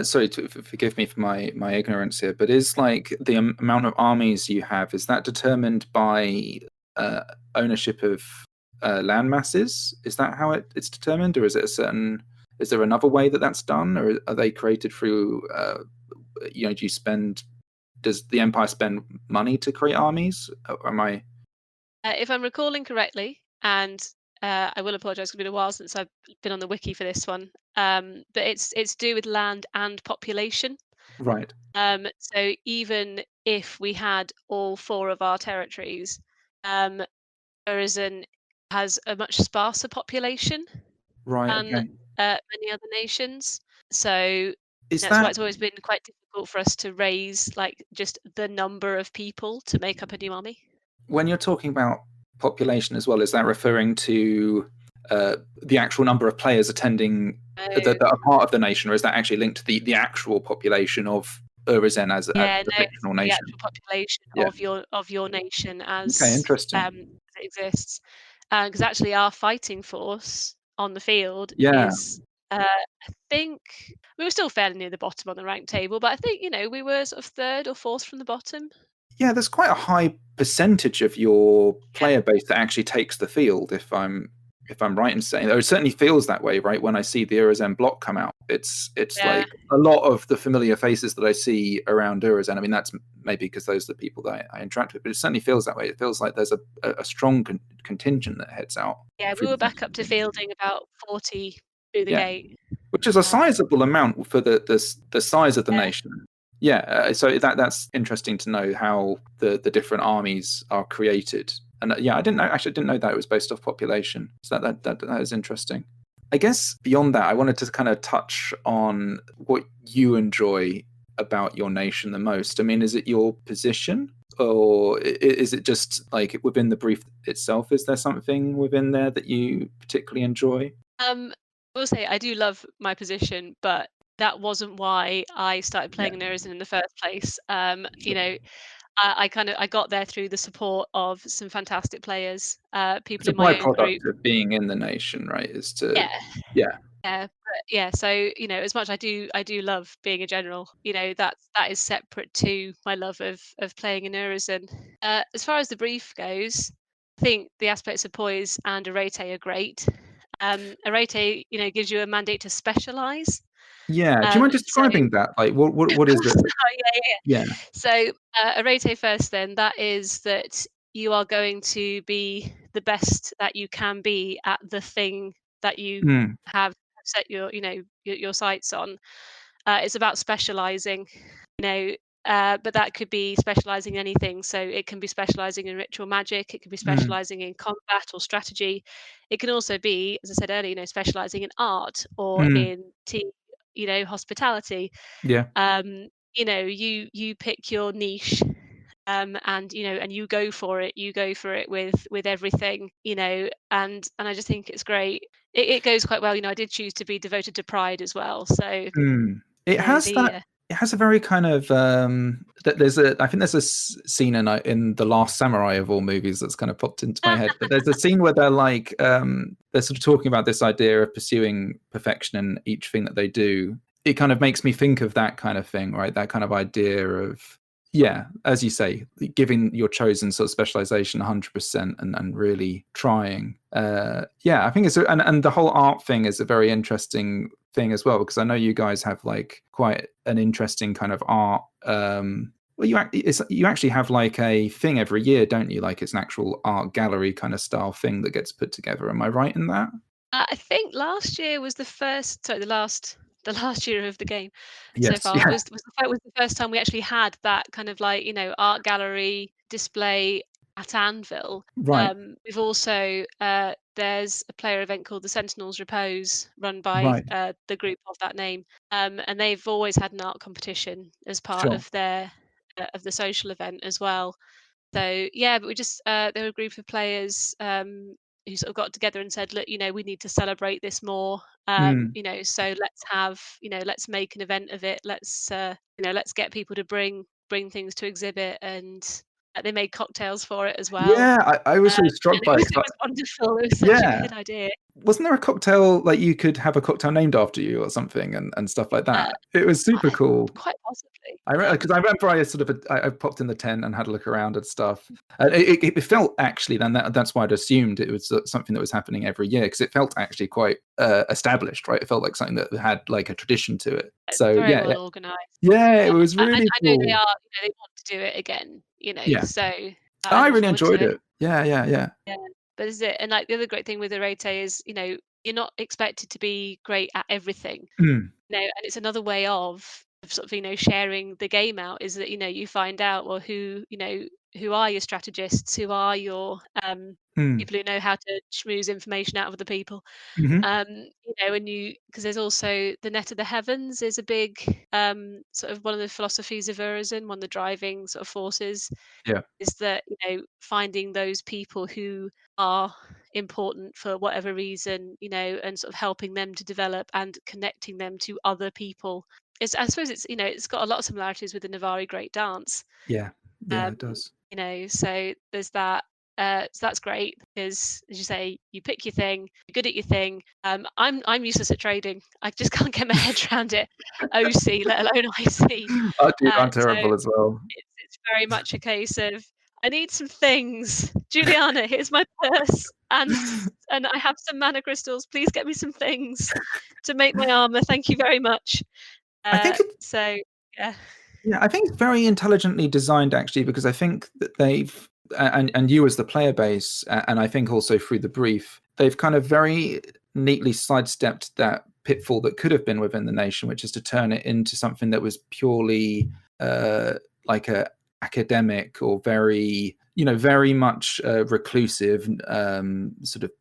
Sorry, forgive me for my ignorance here, but is like the amount of armies you have, is that determined by ownership of land masses? Is that how it's determined, or is is there another way that's done, or are they created through does the Empire spend money to create armies? Or am I
If I'm recalling correctly, and I will apologise, it's been a while since I've been on the wiki for this one, but it's to do with land and population.
right?
So even if we had all 4 of our territories, Urizen has a much sparser population
Right.
than
Okay.
many other nations. So
Is
that's why
that
it's always been quite difficult for us to raise like just the number of people to make up a new army.
when you're talking about population as well? Is that referring to the actual number of players attending that are part of the nation, or is that actually linked to the actual population of Urizen as
Yeah,
the
no, it's
fictional
the
nation?
actual population
Yeah.
of your nation
Okay.
as
Interesting.
it exists. Because actually, our fighting force on the field
Yeah.
is I think we were still fairly near the bottom on the rank table, but I think, we were sort of third or fourth from the bottom.
Yeah, there's quite a high percentage of your
Yeah.
player base that actually takes the field. If I'm right in saying, or it certainly feels that way, right? When I see the Urizen block come out, it's
Yeah.
like a lot of the familiar faces that I see around Urizen. I mean, that's maybe because those are the people that I interact with, but it certainly feels that way. It feels like there's a strong contingent that heads out.
Yeah, we
through
were
the
back up to fielding about 40 through the
Yeah,
gate.
which is a
Um,
sizable amount for the size of the
Yeah.
nation. Yeah, so that's interesting to know how the different armies are created. And yeah, I didn't know that it was based off population. So that is interesting. I guess beyond that, I wanted to kind of touch on what you enjoy about your nation the most. I mean, is it your position, or is it just like within the brief itself? Is there something within there that you particularly enjoy?
I will say I do love my position, but that wasn't why I started
Yeah,
playing in Urizen in the first place.
sure.
I got there through the support of some fantastic players,
It's
people
a
in my own group.
byproduct of being in the nation, right? Is to
Yeah,
yeah.
but yeah. So as much I do love being a general. That is separate to my love of playing in Urizen. As far as the brief goes, I think the aspects of poise and arete are great. Arete, gives you a mandate to specialize.
Yeah. Do you mind
So
describing that? Like,
of
what is
course,
it?
yeah.
Yeah.
So, arete first then, that is that you are going to be the best that you can be at the thing that you
Mm,
have set your sights on. It's about specializing, you know, but that could be specializing in anything. So it can be specializing in ritual magic, it can be
mm,
specializing in combat or strategy. It can also be, as I said earlier, specializing in art or
mm.
in team, hospitality.
Yeah.
You pick your niche, and you go for it. You go for it with everything, and I just think it's great. It goes quite well. I did choose to be devoted to pride as well. So
Mm. It has
the
that. It has a very kind of there's a I think there's a scene in the Last Samurai of all movies that's kind of popped into my head. But there's a scene where they're like they're sort of talking about this idea of pursuing perfection in each thing that they do. It kind of makes me think of that kind of thing, right? That kind of idea of yeah, as you say, giving your chosen sort of specialization 100% and really trying. Yeah, I think and the whole art thing is a very interesting thing as well, because I know you guys have like quite an interesting kind of art. Well, you actually have like a thing every year, don't you? Like it's an actual art gallery kind of style thing that gets put together. Am I right in that?
I think last year was the last year of the game so
Yes.
far
Yeah.
was the first time we actually had that kind of like art gallery display at Anvil.
Right.
We've also there's a player event called the Sentinels Repose run by
Right.
the group of that name, and they've always had an art competition as part
Sure.
of their of the social event as well. So yeah, but we just there were a group of players who sort of got together and said, look, we need to celebrate this more.
Mm.
So let's make an event of it. Let's get people to bring things to exhibit, and they made cocktails for it as well.
Yeah, I was really
And
struck
it
by
was
it.
it was wonderful. It was such a
Yeah,
good idea.
wasn't there a cocktail like you could have a cocktail named after you or something and stuff like
Uh,
that? It was super cool.
Quite possibly.
Because I remember I sort of I popped in the tent and had a look around and stuff. It felt actually then that's why I'd assumed it was something that was happening every year, because it felt actually quite established, right? It felt like something that had like a tradition to it.
It's
So
very
yeah,
well organised.
yeah, it was
I
really
know they
cool.
are. They want to do it again.
Yeah,
So I
I
look
really
forward to
enjoyed
it.
it. Yeah, yeah, yeah,
Yeah, but this is it. And like the other great thing with Arete is, you're not expected to be great at everything.
mm,
And it's another way of sort of, sharing the game out is that, you find out, well, who are your strategists, who are your
mm,
people who know how to schmooze information out of other people.
hmm,
And because there's also the net of the heavens is a big sort of one of the philosophies of Urizen, one of the driving sort of forces
yeah,
is that finding those people who are important for whatever reason, and sort of helping them to develop and connecting them to other people. I suppose it's got a lot of similarities with the Navari Great Dance.
yeah, yeah.
um
It does.
so there's that. So that's great because, as you say, you pick your thing, you're good at your thing. I'm useless at trading. I just can't get my head around it. OC, let alone IC.
Oh, dude, I'm
So
terrible as well.
it's very much a case of I need some things. Juliana, here's my purse, and I have some mana crystals. Please get me some things to make my armor. Thank you very much.
I think
So yeah.
Yeah, I think it's very intelligently designed actually, because I think that they've and you as the player base, and I think also through the brief, they've kind of very neatly sidestepped that pitfall that could have been within the nation, which is to turn it into something that was purely like a academic or very much reclusive, sort of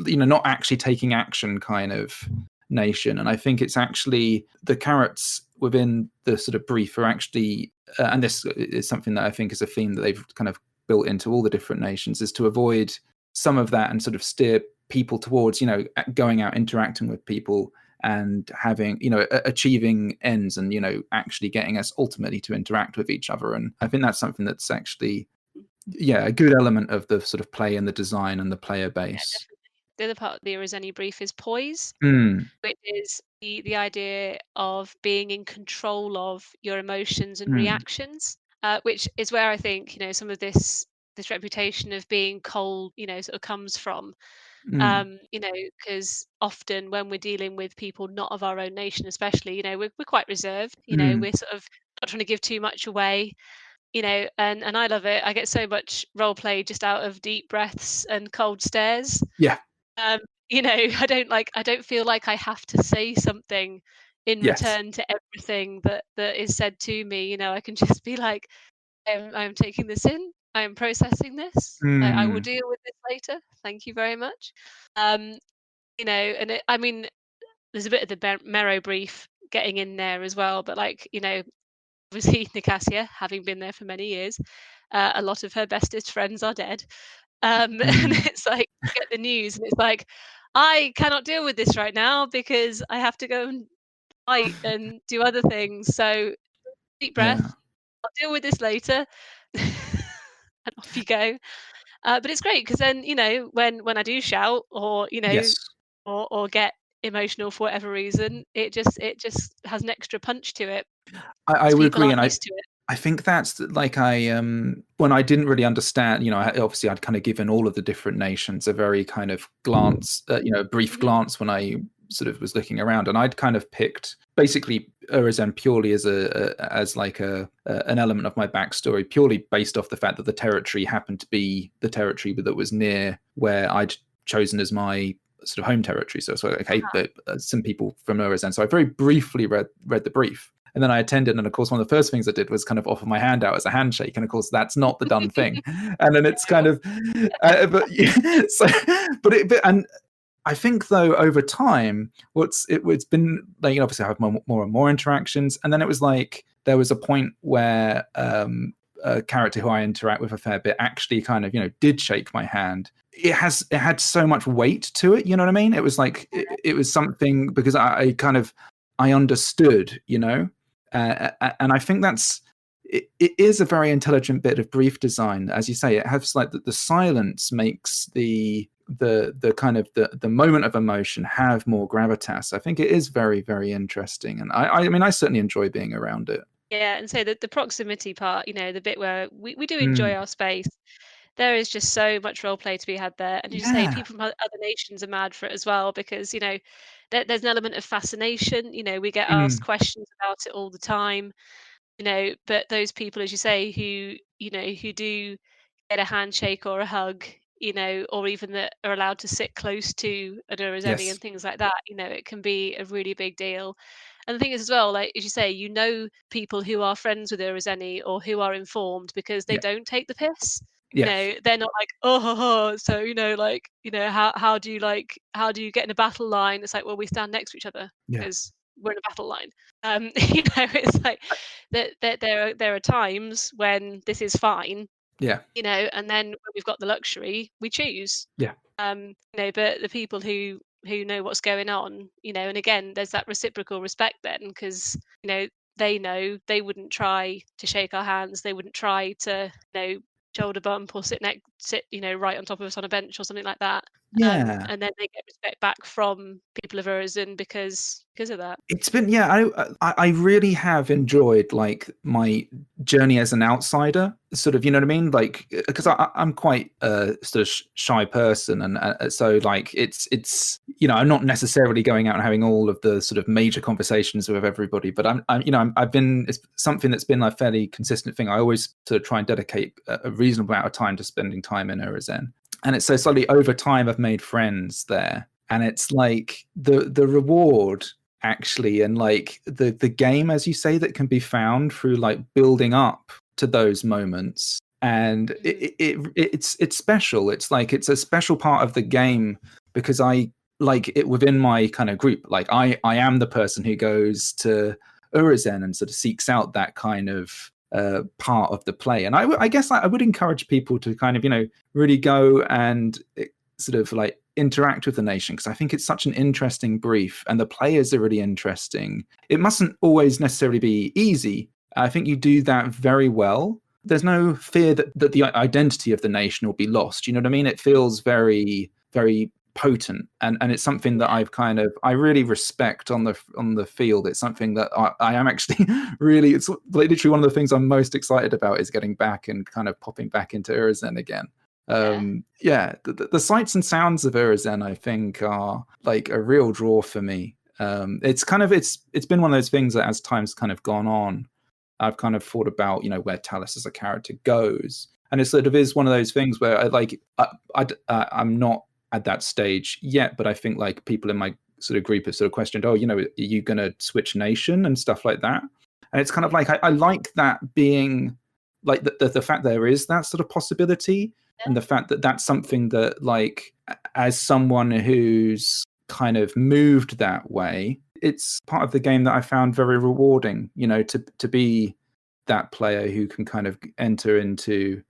not actually taking action kind of nation. And I think it's actually the carrots within the sort of brief are actually and this is something that I think is a theme that they've kind of built into all the different nations, is to avoid some of that and sort of steer people towards going out, interacting with people, and having achieving ends, and actually getting us ultimately to interact with each other. And I think that's something that's actually a good element of the sort of play and the design and the player base.
The other part of the Urizen brief is poise, which is the idea of being in control of your emotions and reactions, which is where I think some of this reputation of being cold sort of comes from. Because often when we're dealing with people not of our own nation, especially, we're quite reserved. We're sort of not trying to give too much away. And I love it. I get so much role play just out of deep breaths and cold stares.
Yeah.
I don't feel like I have to say something in
Yes.
return to everything that is said to me. I can just be like, I'm taking this in. I am processing this. I will deal with this later. Thank you very much. And I mean, there's a bit of the Mero brief getting in there as well. But obviously Nicasia, having been there for many years, a lot of her bestest friends are dead. And it's like, you get the news and it's like, I cannot deal with this right now because I have to go and fight and do other things. So deep breath.
Yeah.
I'll deal with this later. And off you go. But it's great because then, when I do shout or,
Yes.
or get emotional for whatever reason, it just has an extra punch to it.
I would
People
agree,
aren't
and
used to it.
I think that's like when I didn't really understand, obviously I'd kind of given all of the different nations a very kind of glance, brief glance when I sort of was looking around, and I'd kind of picked basically Urizen purely as an element of my backstory, purely based off the fact that the territory happened to be the territory that was near where I'd chosen as my sort of home territory. So it's like, okay, but some people from Urizen. So I very briefly read the brief. And then I attended, and of course, one of the first things I did was kind of offer my hand out as a handshake, and of course, that's not the done thing. And then it's kind of, and I think though over time, it's been like obviously I have more and more interactions, and then it was like there was a point where a character who I interact with a fair bit actually kind of did shake my hand. It had so much weight to it, you know what I mean? It was like it was something because I understood, and I think it is a very intelligent bit of brief design. As you say, it has like the silence makes the kind of the moment of emotion have more gravitas. I think it is very, very interesting, and I mean I certainly enjoy being around it.
Yeah, and so the proximity part, the bit where we do enjoy our space. There is just so much role play to be had there, and as you say, people from other nations are mad for it as well because there's an element of fascination. We get asked questions about it all the time. But those people, as you say, who do get a handshake or a hug, or even that are allowed to sit close to an Urizeni
Yes.
and things like that, it can be a really big deal. And the thing is as well, like as you say, people who are friends with Urizeni or who are informed because they
Yeah.
don't take the piss.
Yeah.
They're not like, oh, so how do you get in a battle line? It's like, well, we stand next to each other
Yeah.
because we're in a battle line. It's like that there are times when this is fine.
Yeah.
And then when we've got the luxury, we choose.
Yeah.
But the people who know what's going on, and again, there's that reciprocal respect then, because they know they wouldn't try to shake our hands, they wouldn't try to shoulder bump or sit right on top of us on a bench or something like that.
Yeah.
And then they get respect back from people of Urizen because of that.
It's been, I really have enjoyed like my journey as an outsider, sort of, you know what I mean? Like, because I'm quite a sort of shy person, and so like it's I'm not necessarily going out and having all of the sort of major conversations with everybody, but I've been, it's something that's been a fairly consistent thing. I always sort of try and dedicate a reasonable amount of time to spending time in Urizen, and it's so slowly over time I've made friends there, and it's like the reward actually, and like the game, as you say, that can be found through like building up to those moments, and it's special. It's like it's a special part of the game because I like it within my kind of group. Like I am the person who goes to Urizen and sort of seeks out that kind of part of the play, and I guess I would encourage people to kind of really go and sort of like interact with the nation, because I think it's such an interesting brief and the players are really interesting. It mustn't always necessarily be easy. I think you do that very well. There's no fear that the identity of the nation will be lost. You know what I mean? It feels very, very potent, and it's something that I really respect on the field. It's something that I am actually really, it's like literally one of the things I'm most excited about is getting back and kind of popping back into Urizen again. The sights and sounds of Urizen, I think, are like a real draw for me. It's been one of those things that as time's kind of gone on, I've kind of thought about where Talus as a character goes, and it sort of is one of those things where I'm not at that stage yet, but I think like people in my sort of group have sort of questioned, are you going to switch nation and stuff like that, and it's kind of like I like that being like the fact there is that sort of possibility. And the fact that that's something that, like, as someone who's kind of moved that way, it's part of the game that I found very rewarding, to be that player who can kind of enter into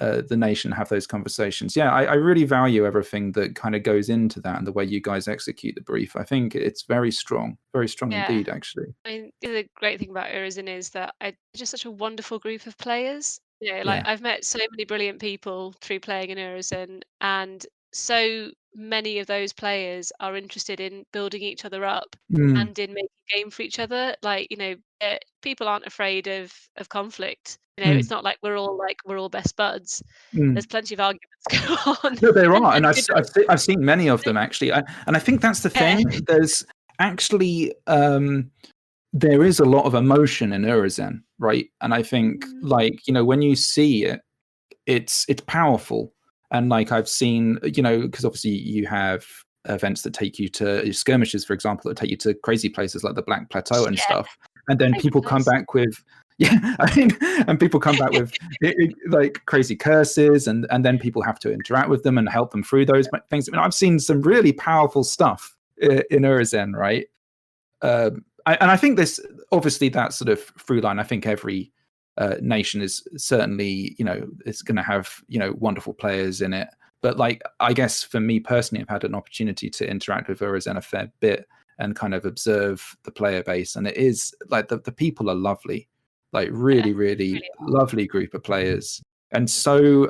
the nation, have those conversations. Yeah, I really value everything that kind of goes into that and the way you guys execute the brief. I think it's very strong indeed, actually.
I mean, the great thing about Urizen is that it's just such a wonderful group of players. I've met so many brilliant people through playing in Urizen, and so many of those players are interested in building each other up and in making game for each other. People aren't afraid of conflict. It's not like we're all best buds. There's plenty of arguments go on.
No, there are, and I've seen many of them actually, and I think that's the thing. There's actually there is a lot of emotion in Urizen, right? And I think when you see it, it's powerful. And like I've seen, because obviously you have events that take you to skirmishes, for example, that take you to crazy places like the Black Plateau and stuff. And then people come back with and people come back with like crazy curses, and then people have to interact with them and help them through those things. I mean, I've seen some really powerful stuff in Urizen, right? And I think this, obviously, that sort of through line, I think every nation is certainly, it's going to have, wonderful players in it. But like, I guess for me personally, I've had an opportunity to interact with Urizen a fair bit and kind of observe the player base. And it is like the people are lovely, like really lovely group of players, and so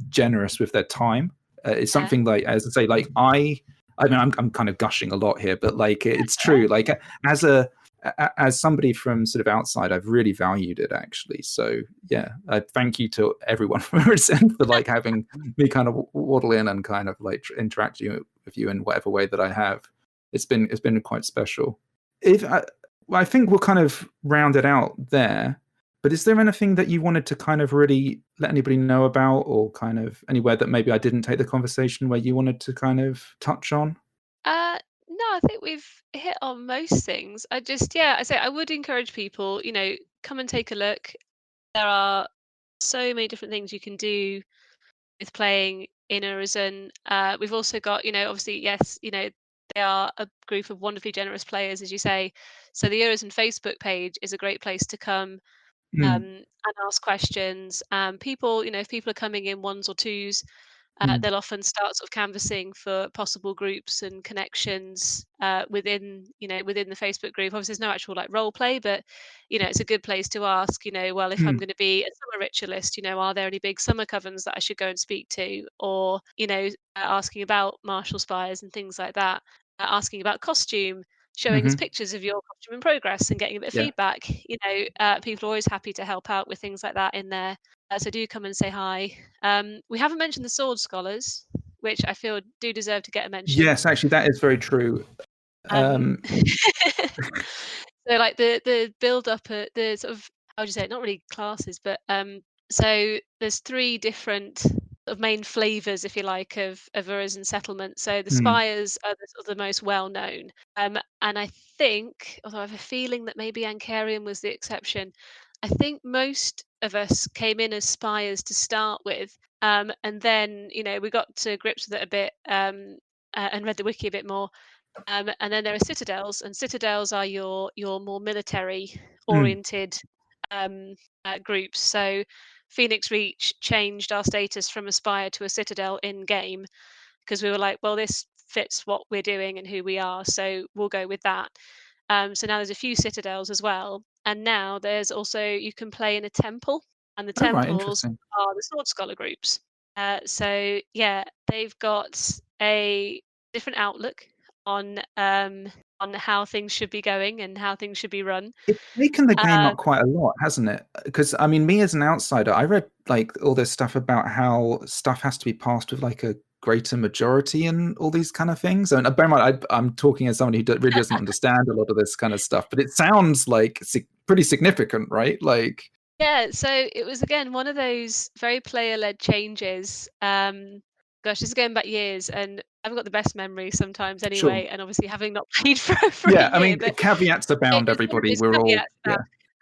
generous with their time. It's something like, as I say, like I mean, I'm kind of gushing a lot here, but like it's true. Like as somebody from sort of outside, I've really valued it actually. So yeah, thank you to everyone from Urizen for like having me kind of waddle in and kind of like interact with you in whatever way that I have. It's been quite special. I think we'll kind of round it out there. But is there anything that you wanted to kind of really let anybody know about, or kind of anywhere that maybe I didn't take the conversation where you wanted to kind of touch on?
No, I think we've hit on most things. I say I would encourage people, come and take a look. There are so many different things you can do with playing in Urizen. We've also got, obviously, yes, they are a group of wonderfully generous players, as you say. So the Urizen Facebook page is a great place to come and ask questions. People, if people are coming in ones or twos, They'll often start sort of canvassing for possible groups and connections within the Facebook group. Obviously, there's no actual like role play, but it's a good place to ask. Well, if I'm going to be a summer ritualist, are there any big summer covens that I should go and speak to, or asking about martial spires and things like that, asking about costume. Showing us pictures of your costume in progress and getting a bit of feedback. People are always happy to help out with things like that in there. So do come and say hi. We haven't mentioned the sword scholars, which I feel do deserve to get a mention.
Yes, actually, that is very true.
So like the build up at the sort of, how would you say it? Not really classes, but so there's 3 different sort of main flavors, if you like, of Urizen settlement. So the spires are the most well known, and I think, although I have a feeling that maybe Ankarian was the exception, I think most of us came in as spires to start with, and then we got to grips with it a bit, and read the wiki a bit more. And then there are citadels, and citadels are your more military oriented groups. So Phoenix Reach changed our status from a spire to a citadel in game, because we were like, well, this fits what we're doing and who we are, so we'll go with that. So now there's a few citadels as well, and now there's also, you can play in a temple, and the
Right,
temples
interesting.
are the sword scholar groups. So yeah, they've got a different outlook on how things should be going and how things should be run.
It's taken the game
Uh,
up quite a lot, hasn't it? Because I mean, me as an outsider, I read like all this stuff about how stuff has to be passed with like a greater majority and all these kind of things. And bear in mind, I'm talking as somebody who really doesn't understand a lot of this kind of stuff, but it sounds like pretty significant, right? Like,
yeah, so it was again one of those very player-led changes. Gosh, this is going back years, and I haven't got the best memory sometimes
sure.
anyway, and obviously having not played for a
Yeah, I
year,
mean,
but
caveats abound,
it's one of
everybody.
those
We're all,
caveats
yeah,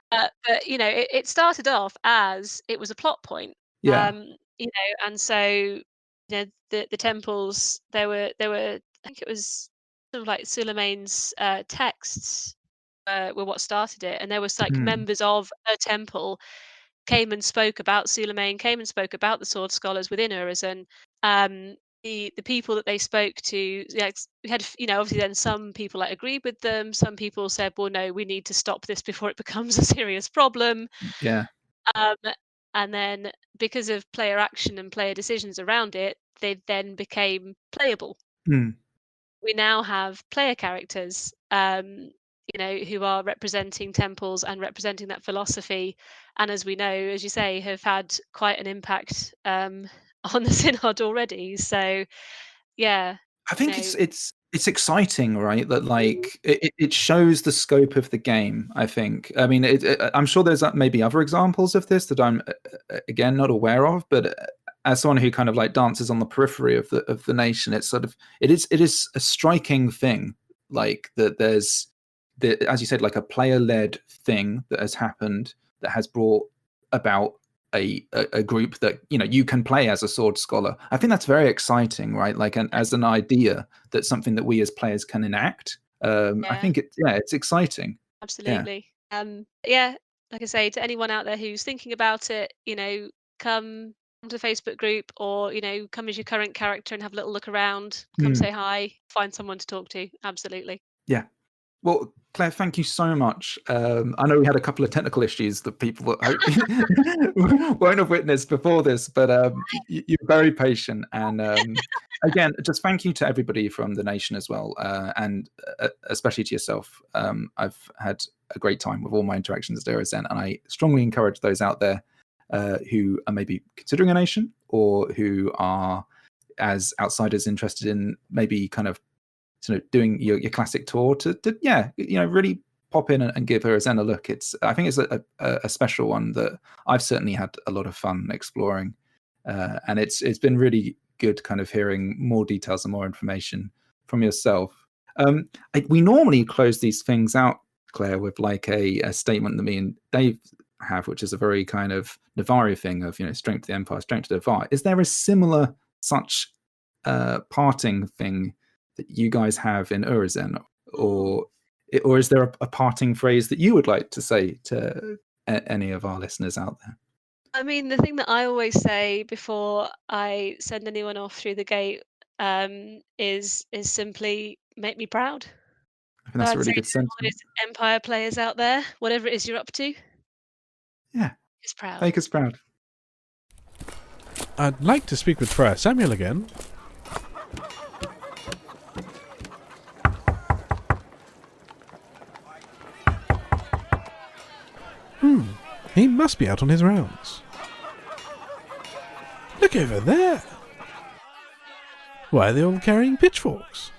but it started off as it was a plot point.
yeah.
And so the temples, there were I think it was sort of like Suleiman's texts were what started it, and there was like members of a temple came and spoke about Suleiman, came and spoke about the sword scholars within Urizen. The people that they spoke to, yeah, we had, obviously then some people like agreed with them. Some people said, well, no, we need to stop this before it becomes a serious problem.
Yeah.
Um, and then because of player action and player decisions around it, they then became playable.
Mm.
We now have player characters, who are representing temples and representing that philosophy, and as we know, as you say, have had quite an impact on the synod already. So yeah,
I
you
think
know,
it's exciting, right? That like it shows the scope of the game. I think. I mean, I'm sure there's maybe other examples of this that I'm again not aware of, but as someone who kind of like dances on the periphery of the nation, it's sort of it is a striking thing, like that there's as you said, like a player led thing that has happened that has brought about a group that you can play as a sword scholar. I think that's very exciting, right? Like as an idea, that's something that we as players can enact. I think it's exciting.
absolutely. Yeah, like I say, to anyone out there who's thinking about it, come to the Facebook group, or come as your current character and have a little look around, come say hi, find someone to talk to. Absolutely.
Yeah. Well, Claire, thank you so much. I know we had a couple of technical issues that people won't have witnessed before this, but you're very patient. And again, just thank you to everybody from the nation as well, and especially to yourself. I've had a great time with all my interactions at Urizen, and I strongly encourage those out there who are maybe considering a nation, or who are, as outsiders, interested in maybe kind of doing your classic tour to really pop in and give Urizen a look. I think it's a special one that I've certainly had a lot of fun exploring, and it's been really good kind of hearing more details and more information from yourself. We normally close these things out, Claire, with like a statement that me and Dave have, which is a very kind of Navaria thing of strength of the Empire, strength of the Navarre. Is there a similar such parting thing that you guys have in Urizen, or is there a parting phrase that you would like to say to any of our listeners out there?
I mean, the thing that I always say before I send anyone off through the gate is simply make me proud.
I think
So
that's a
I'd say
really
to
good
all
sentiment.
those Empire players out there, whatever it is you're up to,
Yeah,
is proud.
make us proud.
I'd like to speak with Friar Samuel again. He must be out on his rounds. Look over there! Why are they all carrying pitchforks?